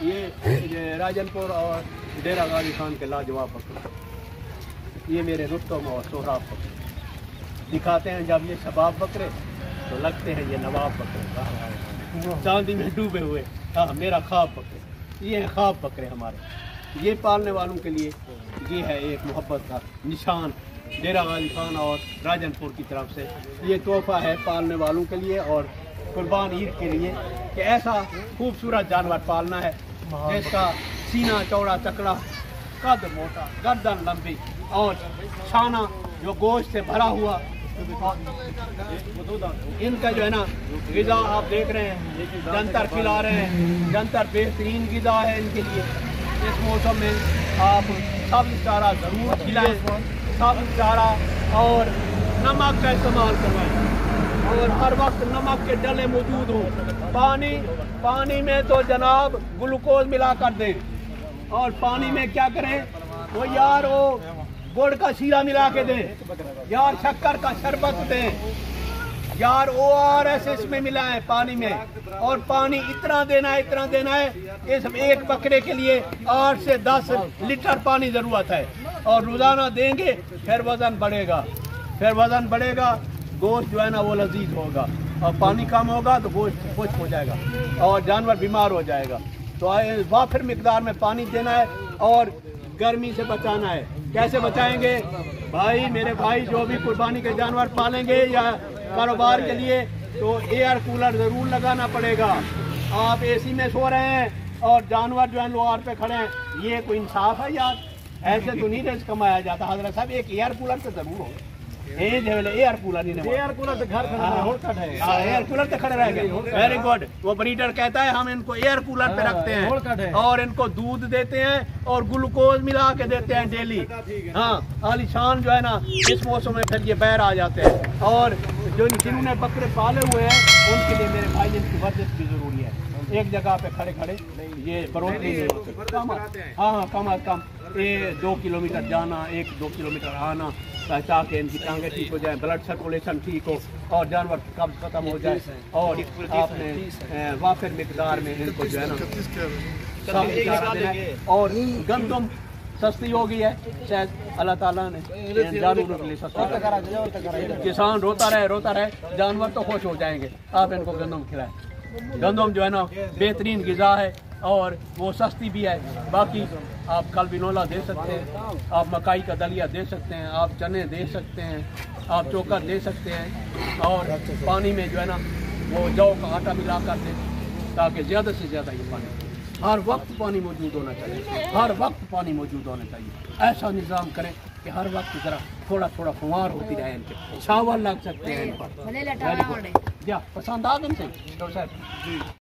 ये राजनपुर और डेरा गाजी खान के लाजवाब बकरे, ये मेरे रुस्तम और सोहराब बकरे दिखाते हैं। जब ये शबाब बकरे तो लगते हैं ये नवाब बकरे, चांदी में डूबे हुए। हाँ, मेरा ख्वाब बकरे, ये है ख्वाब बकरे हमारे। ये पालने वालों के लिए ये है एक मोहब्बत का निशान डेरा गाजी खान और राजनपुर की तरफ से। ये तोहफा है पालने वालों के लिए और कुर्बान ईद के लिए कि ऐसा खूबसूरत जानवर पालना है जिसका सीना चौड़ा चकड़ा, कद मोटा, गर्दन लंबी और छाना जो गोश्त से भरा हुआ। इनका जो है ना ग़िज़ा आप देख रहे हैं, जंतर खिला रहे हैं, जंतर बेहतरीन ग़िज़ा है इनके लिए। इस मौसम में आप सब्ज़ चारा ज़रूर खिलाएं, सब्ज़ चारा और नमक का इस्तेमाल करवाएं और हर वक्त नमक के डले मौजूद हों। पानी में तो जनाब ग्लूकोज मिला कर दें और पानी में क्या करें वो यार वो गुड़ का शीरा मिला के दें यार, शक्कर का शरबत दें यार, ORS इसमें मिलाएं पानी में। और पानी इतना देना है इस एक बकरे के लिए 8 से 10 लीटर पानी ज़रूरत है और रोज़ाना देंगे फिर वज़न बढ़ेगा, गोश्त जो है ना वो लजीज होगा और पानी कम होगा तो गोश्त खुश्क हो जाएगा और जानवर बीमार हो जाएगा। तो वाफिर मिकदार में पानी देना है और गर्मी से बचाना है। कैसे बचाएंगे भाई? मेरे भाई जो भी कुर्बानी के जानवर पालेंगे या कारोबार के लिए तो एयर कूलर ज़रूर लगाना पड़ेगा। आप AC में सो रहे हैं और जानवर जो है लोहार पे खड़े हैं, ये कोई इंसाफ है यार? ऐसे तो नहीं रिस्क कमाया जाता। हजरत साहब एक एयर कूलर तो ज़रूर हो, एयर कूलर नहीं, एयर कूलर तो घर एयर कूलर तो खड़े रहेंगे। Very good. वो ब्रीडर कहता है हम इनको एयर कूलर पे रखते हैं और इनको दूध देते हैं और ग्लूकोज मिला के देते हैं डेली। हाँ, आलीशान जो है ना इस मौसम में फिर ये बैर आ जाते हैं। और जो जिन्होंने बकरे पाले हुए हैं उनके लिए मेरे भाई इनकी वर्जिश भी जरूरी है। एक जगह पे खड़े ये बरोबर नहीं होते। हाँ, कम अज कम 2 किलोमीटर जाना, 1-2 किलोमीटर आना, ताकि इनकी टांगें ठीक हो जाए, ब्लड सर्कुलेशन ठीक हो और जानवर कब्ज खत्म हो जाए और आपने वाफिर मिकदार में इनको जो है ना। और गंदम सस्ती हो गई है, शायद अल्लाह ताला ने जानवरों के लिए सस्ता करा। किसान रोता रहे, जानवर तो खुश हो जाएंगे। आप इनको गंदम खिलाएं। गंदम जो है ना बेहतरीन ग़िज़ा है और वो सस्ती भी है। बाकी आप कलबिनोला दे सकते हैं, आप मकाई का दलिया दे सकते हैं, आप चने दे सकते हैं, आप चोकर दे सकते हैं और पानी में जो है ना वो जौ का आटा मिला कर दें ताकि ज़्यादा से ज़्यादा ये पानी, हर वक्त पानी मौजूद होना चाहिए, हर वक्त पानी मौजूद होना चाहिए। ऐसा निज़ाम करें कि हर वक्त ज़रा थोड़ा फुवार होती रहे, इनके शावर लग सकते हैं इन पर। पसंद आ गए?